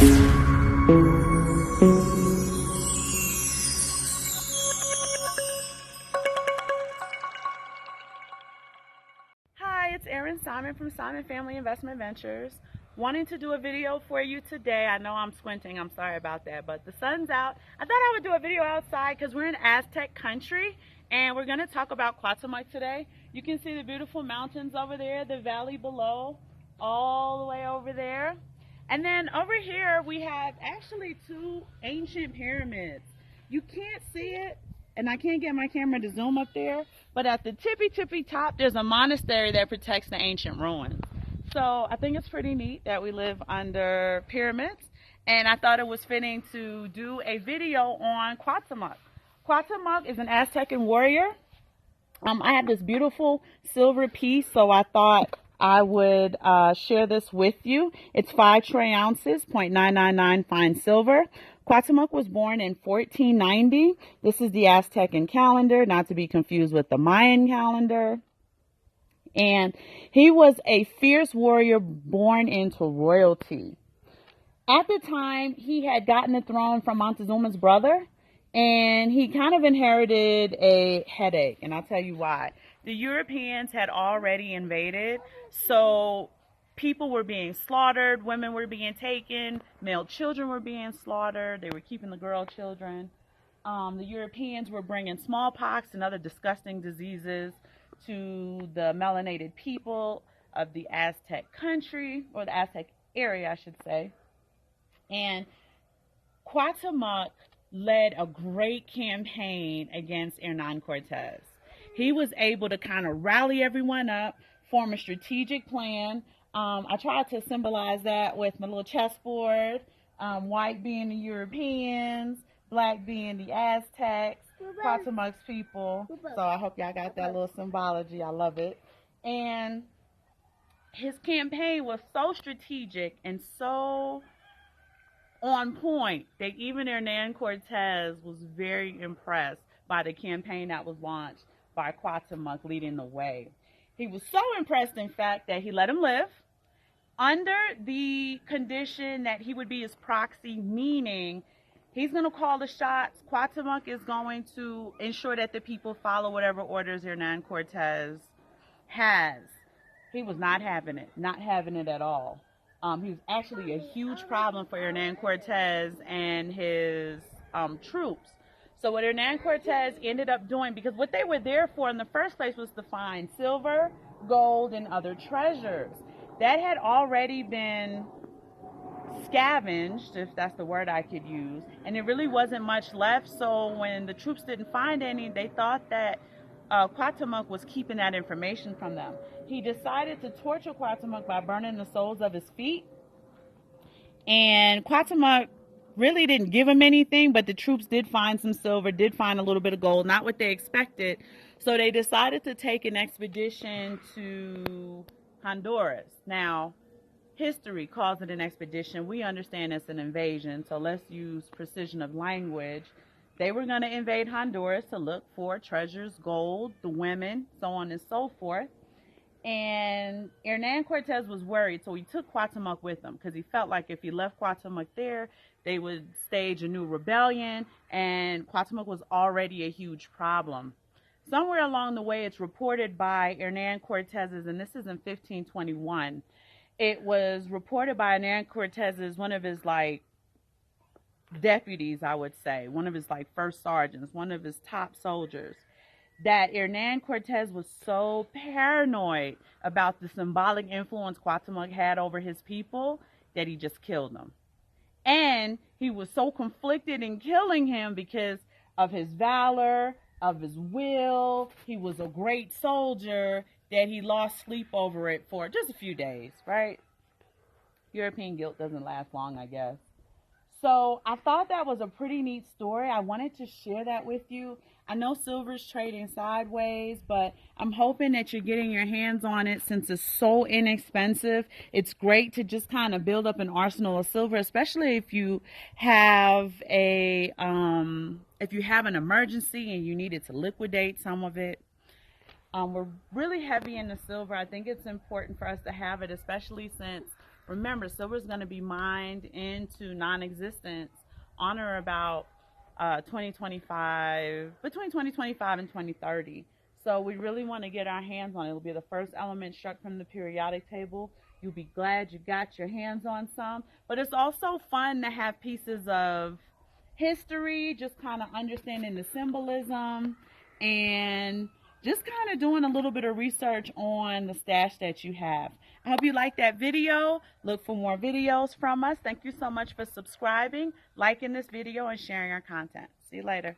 Hi, it's Erin Simon from Simon Family Investment Ventures. Wanting to do a video for you today. I know I'm squinting, I'm sorry about that, but the sun's out. I thought I would do a video outside because we're in Aztec country and we're going to talk about Cuauhtemoc today. You can see the beautiful mountains over there, the valley below, all the way over there. And then over here we have actually two ancient pyramids. You can't see it, and I can't get my camera to zoom up there, but at the tippy top there's a monastery that protects the ancient ruins. So I think it's pretty neat that we live under pyramids, and I thought it was fitting to do a video on Cuauhtemoc. Cuauhtemoc is an Aztecan warrior. I have this beautiful silver piece, so I thought I would share this with you. It's 5 troy ounces, 0.999 fine silver. Cuauhtemoc was born in 1490. This is the Aztecan calendar, not to be confused with the Mayan calendar. And he was a fierce warrior born into royalty. At the time, he had gotten the throne from Montezuma's brother, and he kind of inherited a headache, and I'll tell you why. The Europeans had already invaded, so people were being slaughtered, women were being taken, male children were being slaughtered, they were keeping the girl children. The Europeans were bringing smallpox and other disgusting diseases to the melanated people of the Aztec country, or the Aztec area, I should say. And Cuauhtemoc led a great campaign against Hernan Cortez. He was able to kind of rally everyone up, form a strategic plan. I tried to symbolize that with my little chessboard, white being the Europeans, black being the Aztecs, Cuauhtemoc's people. So I hope y'all got that little symbology. I love it. And his campaign was so strategic and so on point that even Hernan Cortez was very impressed by the campaign that was launched by Cuauhtemoc leading the way. He was so impressed, in fact, that he let him live under the condition that he would be his proxy, meaning he's going to call the shots. Cuauhtemoc is going to ensure that the people follow whatever orders Hernan Cortez has. He was not having it at all. He was actually a huge problem for Hernan Cortez and his troops. So what Hernan Cortez ended up doing, because what they were there for in the first place was to find silver, gold, and other treasures. That had already been scavenged, if that's the word I could use, and there really wasn't much left. So when the troops didn't find any, they thought that Cuauhtemoc was keeping that information from them. He decided to torture Cuauhtemoc by burning the soles of his feet, and Cuauhtemoc really didn't give him anything, but the troops did find some silver, did find a little bit of gold, not what they expected. So they decided to take an expedition to Honduras. Now, history calls it an expedition. We understand it's an invasion, so let's use precision of language. They were going to invade Honduras to look for treasures, gold, the women, so on and so forth. And Hernan Cortez was worried, so he took Cuauhtemoc with him because he felt like if he left Cuauhtemoc there, they would stage a new rebellion, and Cuauhtemoc was already a huge problem. Somewhere along the way, it's reported by Hernan Cortez's, and this is in 1521, it was reported by Hernan Cortez's, one of his deputies, I would say, one of his first sergeants, one of his top soldiers, that Hernan Cortez was so paranoid about the symbolic influence Cuauhtemoc had over his people that he just killed them. And he was so conflicted in killing him because of his valor, of his will. He was a great soldier that he lost sleep over it for just a few days, right? European guilt doesn't last long, I guess. So I thought that was a pretty neat story. I wanted to share that with you. I know silver's trading sideways, but I'm hoping that you're getting your hands on it since it's so inexpensive. It's great to just kind of build up an arsenal of silver, especially if you have an emergency and you needed to liquidate some of it. We're really heavy into silver. I think it's important for us to have it, especially since Remember, silver is going to be mined into non-existence on or about 2025, between 2025 and 2030. So we really want to get our hands on it. It'll be the first element struck from the periodic table. You'll be glad you got your hands on some. But it's also fun to have pieces of history, just kind of understanding the symbolism and just kind of doing a little bit of research on the stash that you have. I hope you liked that video. Look for more videos from us. Thank you so much for subscribing, liking this video, and sharing our content. See you later.